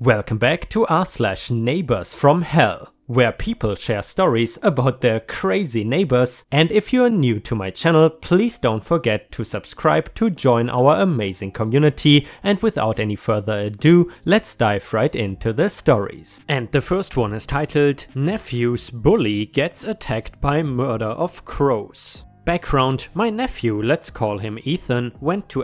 Welcome back to r/Neighbors from Hell, where people share stories about their crazy neighbors, and if you are new to my channel, please don't forget to subscribe to join our amazing community, and without any further ado, let's dive right into the stories. And the first one is titled, Nephew's Bully Gets Attacked by Murder of Crows. Background: my nephew, let's call him Ethan, went to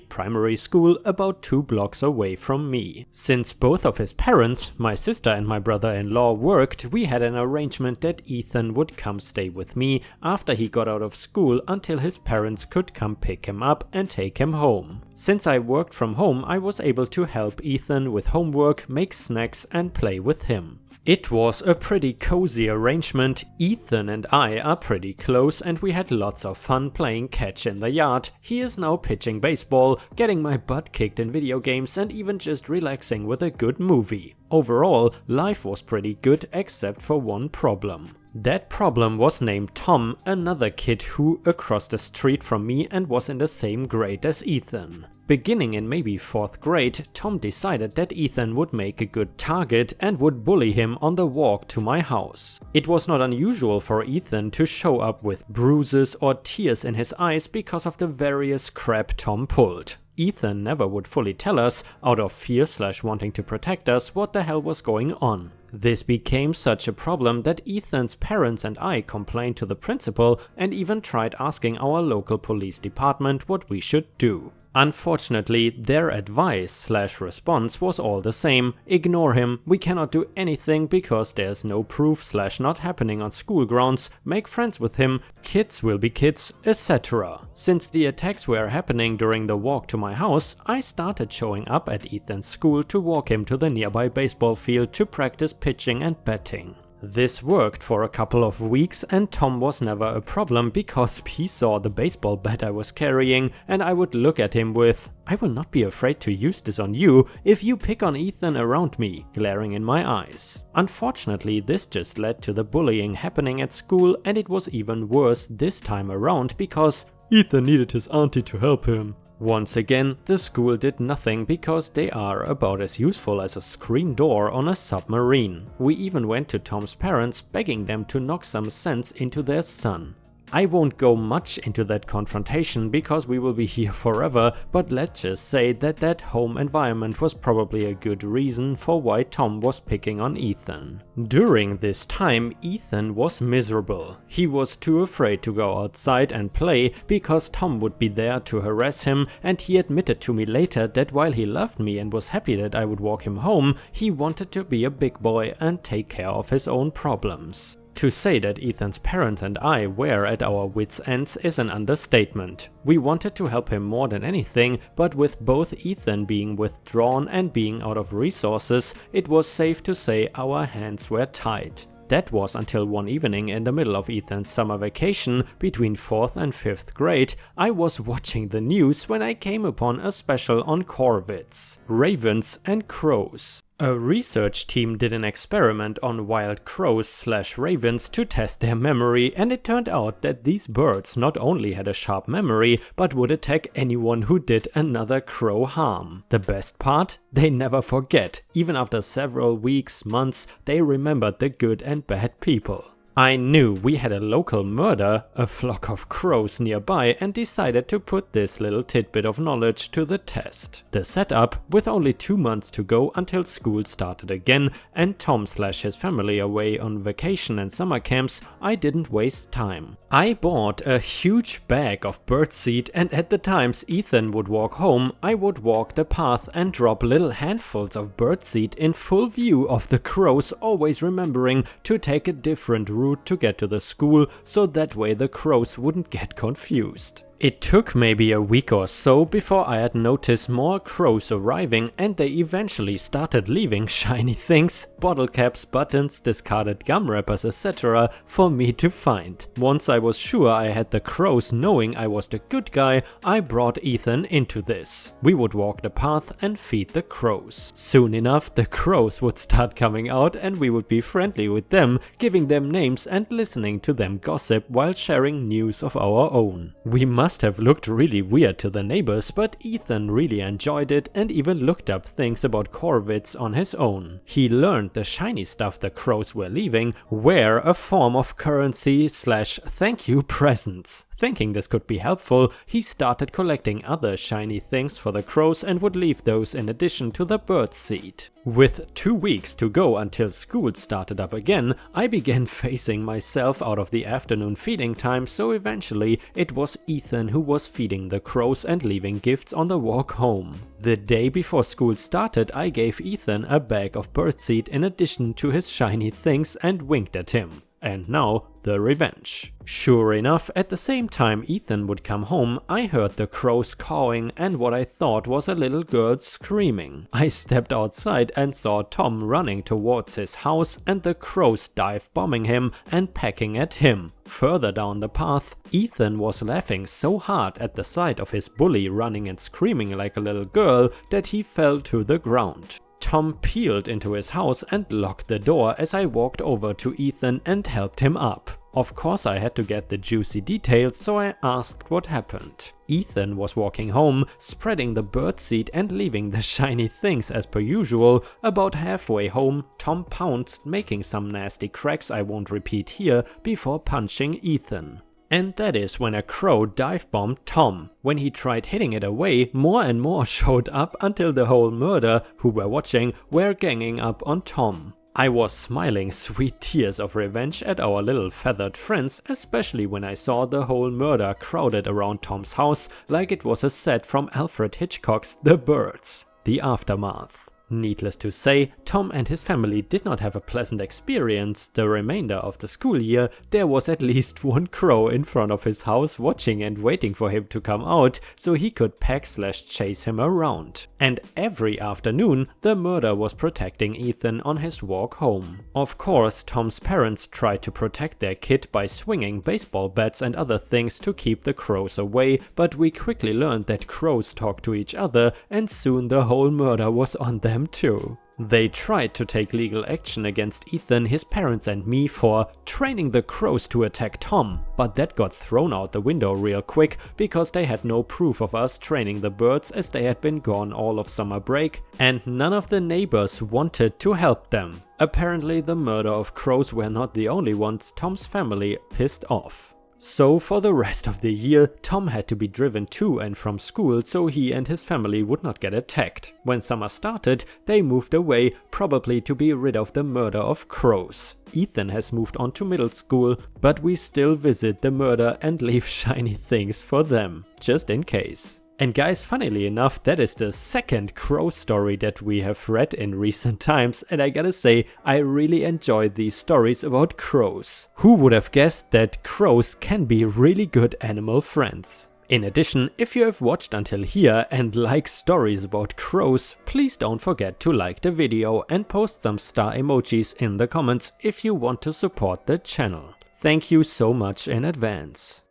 primary school about 2 blocks away from me. Since both of his parents, my sister and my brother-in-law, worked, we had an arrangement that Ethan would come stay with me after he got out of school until his parents could come pick him up and take him home. Since I worked from home, I was able to help Ethan with homework, make snacks and play with him. It was a pretty cozy arrangement. Ethan and I are pretty close and we had lots of fun playing catch in the yard. He is now pitching baseball, getting my butt kicked in video games and even just relaxing with a good movie. Overall, life was pretty good except for one problem. That problem was named Tom, another kid who across the street from me and was in the same grade as Ethan. Beginning in maybe 4th grade, Tom decided that Ethan would make a good target and would bully him on the walk to my house. It was not unusual for Ethan to show up with bruises or tears in his eyes because of the various crap Tom pulled. Ethan never would fully tell us, out of fear/wanting to protect us, what the hell was going on. This became such a problem that Ethan's parents and I complained to the principal and even tried asking our local police department what we should do. Unfortunately, their advice/response was all the same: ignore him, we cannot do anything because there's no proof/not happening on school grounds, make friends with him, kids will be kids, etc. Since the attacks were happening during the walk to my house, I started showing up at Ethan's school to walk him to the nearby baseball field to practice pitching and batting. This worked for a couple of weeks and Tom was never a problem because he saw the baseball bat I was carrying and I would look at him with, "I will not be afraid to use this on you if you pick on Ethan around me," glaring in my eyes. Unfortunately, this just led to the bullying happening at school, and it was even worse this time around because Ethan needed his auntie to help him. Once again, the school did nothing because they are about as useful as a screen door on a submarine. We even went to Tom's parents begging them to knock some sense into their son. I won't go much into that confrontation because we will be here forever, but let's just say that that home environment was probably a good reason for why Tom was picking on Ethan. During this time, Ethan was miserable. He was too afraid to go outside and play because Tom would be there to harass him, and he admitted to me later that while he loved me and was happy that I would walk him home, he wanted to be a big boy and take care of his own problems. To say that Ethan's parents and I were at our wits' ends is an understatement. We wanted to help him more than anything, but with both Ethan being withdrawn and being out of resources, it was safe to say our hands were tied. That was until one evening in the middle of Ethan's summer vacation between 4th and 5th grade, I was watching the news when I came upon a special on corvids, ravens and crows. A research team did an experiment on wild crows/ravens to test their memory, and it turned out that these birds not only had a sharp memory, but would attack anyone who did another crow harm. The best part? They never forget. Even after several weeks, months, they remembered the good and bad people. I knew we had a local murder, a flock of crows nearby, and decided to put this little tidbit of knowledge to the test. The setup, with only 2 months to go until school started again, and Tom/his family away on vacation and summer camps, I didn't waste time. I bought a huge bag of birdseed, and at the times Ethan would walk home, I would walk the path and drop little handfuls of birdseed in full view of the crows, always remembering to take a different route to get to the school, so that way the crows wouldn't get confused. It took maybe a week or so before I had noticed more crows arriving, and they eventually started leaving shiny things, bottle caps, buttons, discarded gum wrappers, etc. for me to find. Once I was sure I had the crows knowing I was the good guy, I brought Ethan into this. We would walk the path and feed the crows. Soon enough, the crows would start coming out and we would be friendly with them, giving them names and listening to them gossip while sharing news of our own. We must must have looked really weird to the neighbors, but Ethan really enjoyed it and even looked up things about corvids on his own. He learned the shiny stuff the crows were leaving were a form of currency / thank you presents. Thinking this could be helpful, he started collecting other shiny things for the crows and would leave those in addition to the birdseed. With 2 weeks to go until school started up again, I began phasing myself out of the afternoon feeding time, so eventually it was Ethan who was feeding the crows and leaving gifts on the walk home. The day before school started, I gave Ethan a bag of birdseed in addition to his shiny things and winked at him. And now, the revenge. Sure enough, at the same time Ethan would come home, I heard the crows cawing and what I thought was a little girl screaming. I stepped outside and saw Tom running towards his house and the crows dive bombing him and pecking at him. Further down the path, Ethan was laughing so hard at the sight of his bully running and screaming like a little girl that he fell to the ground. Tom peeled into his house and locked the door as I walked over to Ethan and helped him up. Of course I had to get the juicy details, so I asked what happened. Ethan was walking home, spreading the birdseed and leaving the shiny things as per usual. About halfway home, Tom pounced, making some nasty cracks I won't repeat here, before punching Ethan. And that is when a crow dive-bombed Tom. When he tried hitting it away, more and more showed up until the whole murder, who were watching, were ganging up on Tom. I was smiling sweet tears of revenge at our little feathered friends, especially when I saw the whole murder crowded around Tom's house like it was a set from Alfred Hitchcock's The Birds. The aftermath. Needless to say, Tom and his family did not have a pleasant experience. The remainder of the school year, there was at least one crow in front of his house watching and waiting for him to come out so he could peck / chase him around. And every afternoon, the murder was protecting Ethan on his walk home. Of course, Tom's parents tried to protect their kid by swinging baseball bats and other things to keep the crows away, but we quickly learned that crows talk to each other and soon the whole murder was on them too. They tried to take legal action against Ethan, his parents and me for training the crows to attack Tom, but that got thrown out the window real quick because they had no proof of us training the birds as they had been gone all of summer break and none of the neighbors wanted to help them. Apparently the murder of crows were not the only ones Tom's family pissed off. So for the rest of the year, Tom had to be driven to and from school so he and his family would not get attacked. When summer started, they moved away, probably to be rid of the murder of crows. Ethan has moved on to middle school, but we still visit the murder and leave shiny things for them, just in case. And guys, funnily enough, that is the second crow story that we have read in recent times, and I gotta say, I really enjoy these stories about crows. Who would have guessed that crows can be really good animal friends? In addition, if you have watched until here and like stories about crows, please don't forget to like the video and post some star emojis in the comments if you want to support the channel. Thank you so much in advance.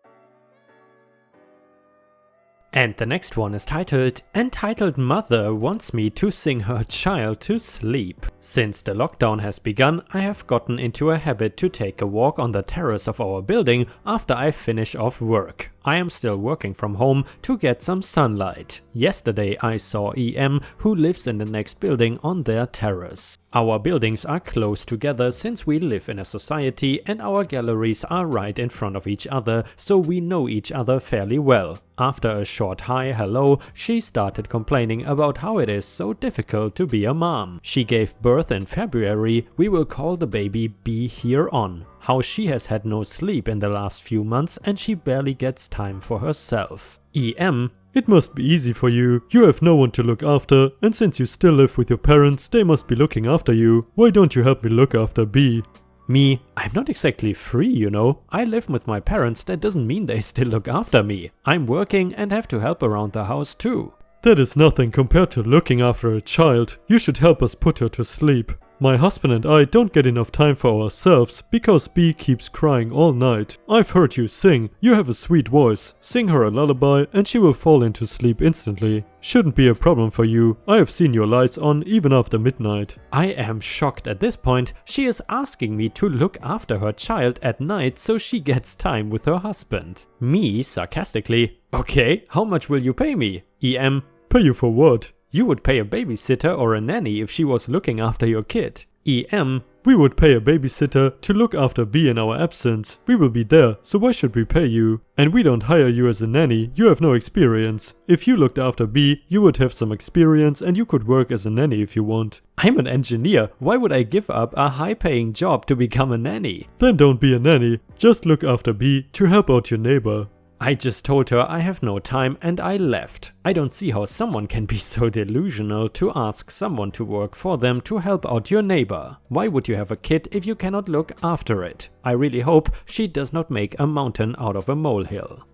And the next one is titled, Entitled Mother Wants Me to Sing Her Child to Sleep. Since the lockdown has begun, I have gotten into a habit to take a walk on the terrace of our building after I finish off work. I am still working from home to get some sunlight. Yesterday I saw EM, who lives in the next building, on their terrace. Our buildings are close together since we live in a society and our galleries are right in front of each other, so we know each other fairly well. After a short hi hello, she started complaining about how it is so difficult to be a mom. She gave birth in February, we will call the baby B here on. How she has had no sleep in the last few months and she barely gets time for herself. EM: It must be easy for you. You have no one to look after, and since you still live with your parents, they must be looking after you. Why don't you help me look after B? Me: I'm not exactly free, you know. I live with my parents, that doesn't mean they still look after me. I'm working and have to help around the house too. That is nothing compared to looking after a child. You should help us put her to sleep. My husband and I don't get enough time for ourselves because B keeps crying all night. I've heard you sing. You have a sweet voice. Sing her a lullaby and she will fall into sleep instantly. Shouldn't be a problem for you. I have seen your lights on even after midnight. I am shocked at this point. She is asking me to look after her child at night so she gets time with her husband. Me, sarcastically: Okay, how much will you pay me? EM, pay you for what? You would pay a babysitter or a nanny if she was looking after your kid. EM, we would pay a babysitter to look after B in our absence. We will be there, so why should we pay you? And we don't hire you as a nanny, you have no experience. If you looked after B, you would have some experience and you could work as a nanny if you want. I'm an engineer, why would I give up a high-paying job to become a nanny? Then don't be a nanny, just look after B to help out your neighbor. I just told her I have no time and I left. I don't see how someone can be so delusional to ask someone to work for them to help out your neighbor. Why would you have a kid if you cannot look after it? I really hope she does not make a mountain out of a molehill.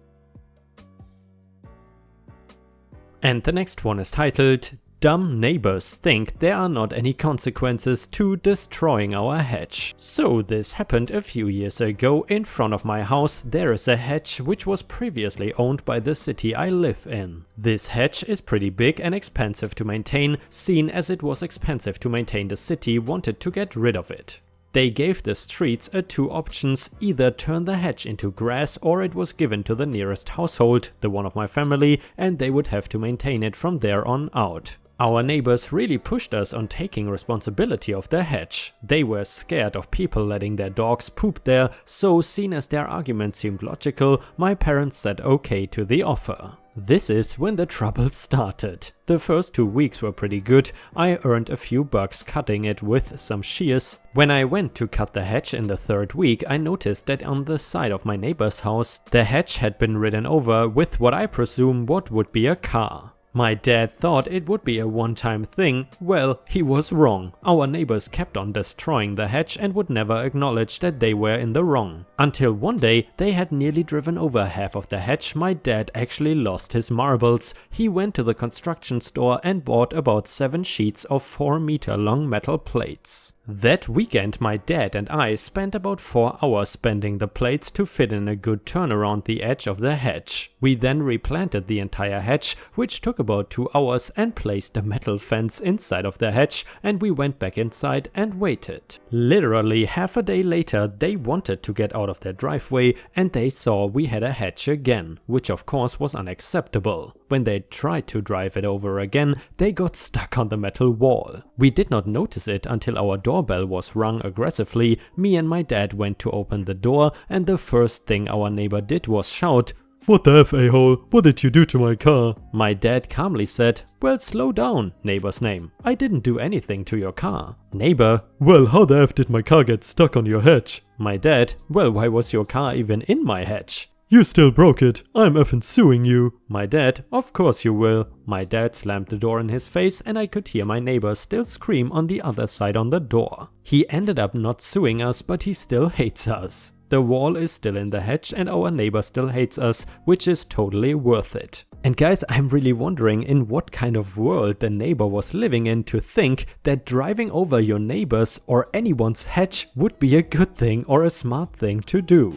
And the next one is titled, Dumb neighbors think there are not any consequences to destroying our hedge. So this happened a few years ago. In front of my house there is a hedge which was previously owned by the city I live in. This hedge is pretty big and expensive to maintain, seeing as it was expensive to maintain, the city wanted to get rid of it. They gave the streets two options, either turn the hedge into grass or it was given to the nearest household, the one of my family, and they would have to maintain it from there on out. Our neighbors really pushed us on taking responsibility of the hedge. They were scared of people letting their dogs poop there, so seen as their argument seemed logical, my parents said okay to the offer. This is when the trouble started. The first 2 weeks were pretty good. I earned a few bucks cutting it with some shears. When I went to cut the hedge in the 3rd week, I noticed that on the side of my neighbor's house, the hedge had been ridden over with what I presume what would be a car. My dad thought it would be a one-time thing. Well, he was wrong. Our neighbors kept on destroying the hedge and would never acknowledge that they were in the wrong. Until one day they had nearly driven over half of the hedge. My dad actually lost his marbles. He went to the construction store and bought about 7 sheets of 4-meter long metal plates. That weekend my dad and I spent about 4 hours bending the plates to fit in a good turn around the edge of the hedge. We then replanted the entire hedge, which took about 2 hours, and placed a metal fence inside of the hedge, and we went back inside and waited. Literally half a day later they wanted to get out of their driveway and they saw we had a hedge again, which of course was unacceptable. When they tried to drive it over again, they got stuck on the metal wall. We did not notice it until our doorbell was rung aggressively. Me and my dad went to open the door and the first thing our neighbor did was shout, "What the F, a-hole? What did you do to my car?" My dad calmly said, "Well, slow down, neighbor's name. I didn't do anything to your car." Neighbor, "Well, how the F did my car get stuck on your hedge?" My dad, "Well, why was your car even in my hedge?" "You still broke it. I'm effing suing you." My dad, "Of course you will." My dad slammed the door in his face and I could hear my neighbor still scream on the other side on the door. He ended up not suing us, but he still hates us. The wall is still in the hedge and our neighbor still hates us, which is totally worth it. And guys, I'm really wondering in what kind of world the neighbor was living in to think that driving over your neighbor's or anyone's hedge would be a good thing or a smart thing to do.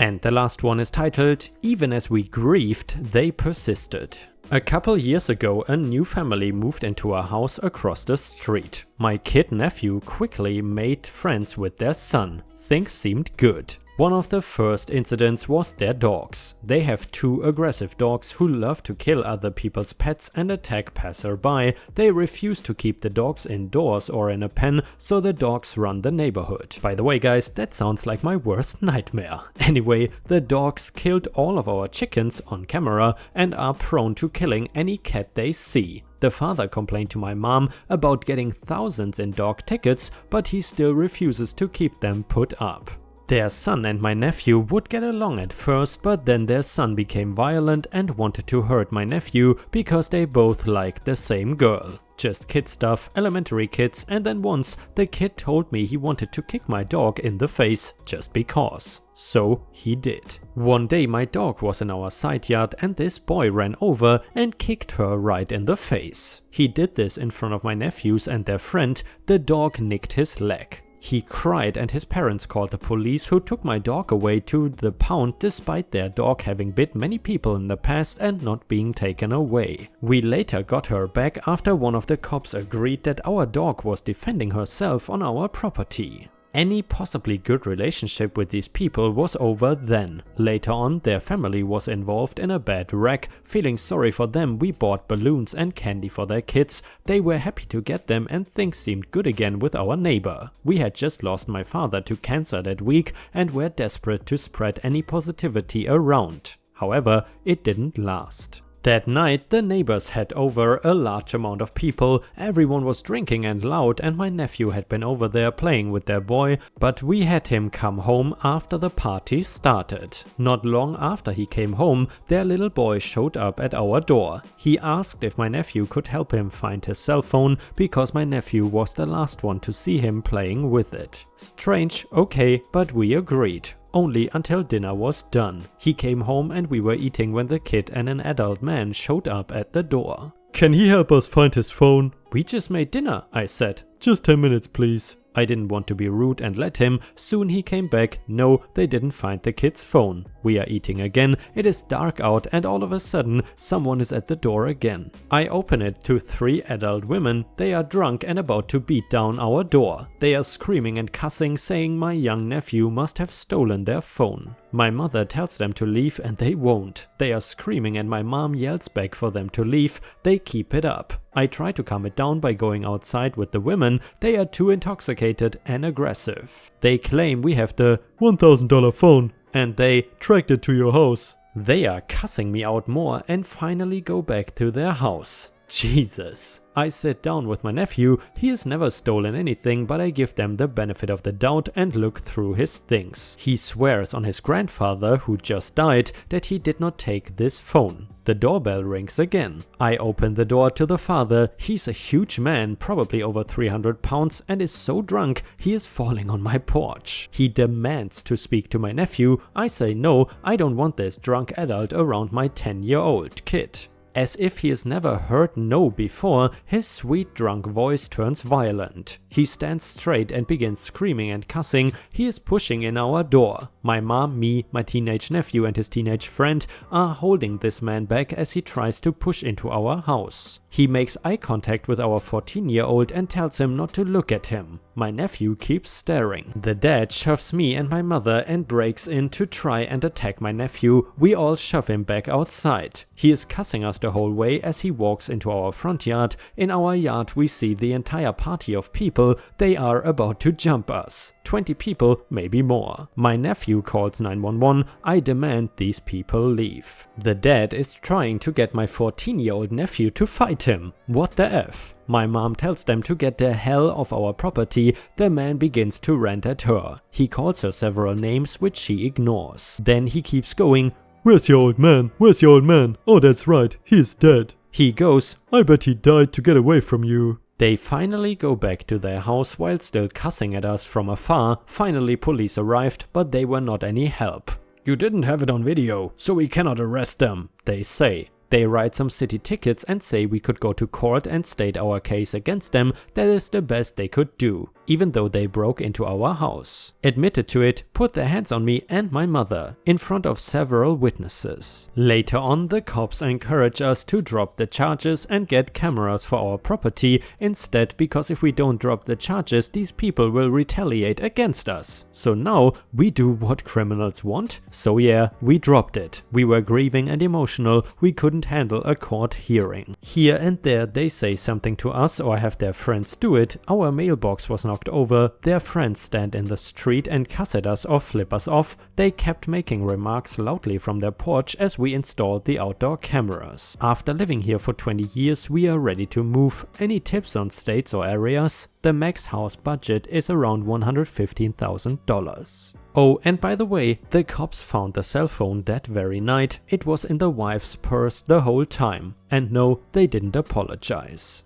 And the last one is titled, Even as we grieved, they persisted. A couple years ago, a new family moved into a house across the street. My kid nephew quickly made friends with their son. Things seemed good. One of the first incidents was their dogs. They have 2 aggressive dogs who love to kill other people's pets and attack passerby. They refuse to keep the dogs indoors or in a pen, so the dogs run the neighborhood. By the way guys, that sounds like my worst nightmare. Anyway, the dogs killed all of our chickens on camera and are prone to killing any cat they see. The father complained to my mom about getting thousands in dog tickets, but he still refuses to keep them put up. Their son and my nephew would get along at first, but then their son became violent and wanted to hurt my nephew because they both liked the same girl. Just kid stuff, elementary kids, and then once the kid told me he wanted to kick my dog in the face just because. So he did. One day my dog was in our side yard and this boy ran over and kicked her right in the face. He did this in front of my nephews and their friend. The dog nicked his leg. He cried and his parents called the police, who took my dog away to the pound despite their dog having bit many people in the past and not being taken away. We later got her back after one of the cops agreed that our dog was defending herself on our property. Any possibly good relationship with these people was over then. Later on, their family was involved in a bad wreck. Feeling sorry for them, we bought balloons and candy for their kids. They were happy to get them and things seemed good again with our neighbor. We had just lost my father to cancer that week and were desperate to spread any positivity around. However, it didn't last. That night, the neighbors had over a large amount of people. Everyone was drinking and loud, and my nephew had been over there playing with their boy, but we had him come home after the party started. Not long after he came home, their little boy showed up at our door. He asked if my nephew could help him find his cell phone, because my nephew was the last one to see him playing with it. Strange, okay, but we agreed. Only until dinner was done. He came home and we were eating when the kid and an adult man showed up at the door. Can he help us find his phone? We just made dinner, I said. Just 10 minutes, please. I didn't want to be rude and let him. Soon he came back. No, they didn't find the kid's phone. We are eating again. It is dark out and all of a sudden someone is at the door again. I open it to 3 adult women. They are drunk and about to beat down our door. They are screaming and cussing, saying my young nephew must have stolen their phone. My mother tells them to leave and they won't. They are screaming and my mom yells back for them to leave. They keep it up. I try to calm it down by going outside with the women. They are too intoxicated and aggressive. They claim we have the $1,000 phone and they tracked it to your house. They are cussing me out more and finally go back to their house. Jesus. I sit down with my nephew. He has never stolen anything, but I give them the benefit of the doubt and look through his things. He swears on his grandfather, who just died, that he did not take this phone. The doorbell rings again. I open the door to the father. He's a huge man, probably over 300 pounds, and is so drunk he is falling on my porch. He demands to speak to my nephew. I say no, I don't want this drunk adult around my 10-year-old kid. As if he has never heard no before, his sweet drunk voice turns violent. He stands straight and begins screaming and cussing. He is pushing in our door. My mom, me, my teenage nephew and his teenage friend are holding this man back as he tries to push into our house. He makes eye contact with our 14-year-old and tells him not to look at him. My nephew keeps staring. The dad shoves me and my mother and breaks in to try and attack my nephew. We all shove him back outside. He is cussing us the whole way as he walks into our front yard. In our yard we see the entire party of people. They are about to jump us. 20 people, maybe more. My nephew calls 911. I demand these people leave. The dad is trying to get my 14-year-old nephew to fight him. What the F? My mom tells them to get the hell off our property. The man begins to rant at her. He calls her several names which she ignores. Then he keeps going. Where's your old man? Where's your old man? Oh, that's right, he's dead. He goes. I bet he died to get away from you. They finally go back to their house while still cussing at us from afar. Finally police arrived, but they were not any help. You didn't have it on video, so we cannot arrest them, they say. They write some city tickets and say we could go to court and state our case against them. That is the best they could do, even though they broke into our house. Admitted to it, put their hands on me and my mother, in front of several witnesses. Later on, the cops encourage us to drop the charges and get cameras for our property instead, because if we don't drop the charges, these people will retaliate against us. So now, we do what criminals want? So yeah, we dropped it. We were grieving and emotional. We couldn't handle a court hearing. Here and there they say something to us or have their friends do it. Our mailbox was knocked over. Their friends stand in the street and cuss at us or flip us off. They kept making remarks loudly from their porch as we installed the outdoor cameras. After living here for 20 years, we are ready to move. Any tips on states or areas? The max house budget is around $115,000. Oh, and by the way, the cops found the cell phone that very night. It was in the wife's purse the whole time. And no, they didn't apologize.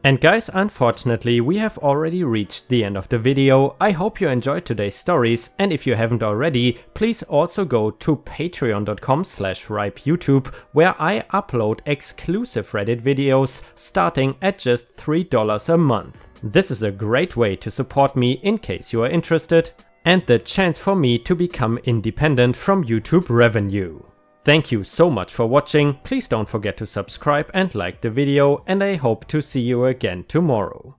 And guys, unfortunately, we have already reached the end of the video. I hope you enjoyed today's stories, and if you haven't already, please also go to patreon.com/ripeyoutube, where I upload exclusive Reddit videos starting at just $3 a month. This is a great way to support me in case you are interested, and the chance for me to become independent from YouTube revenue. Thank you so much for watching. Please don't forget to subscribe and like the video, and I hope to see you again tomorrow.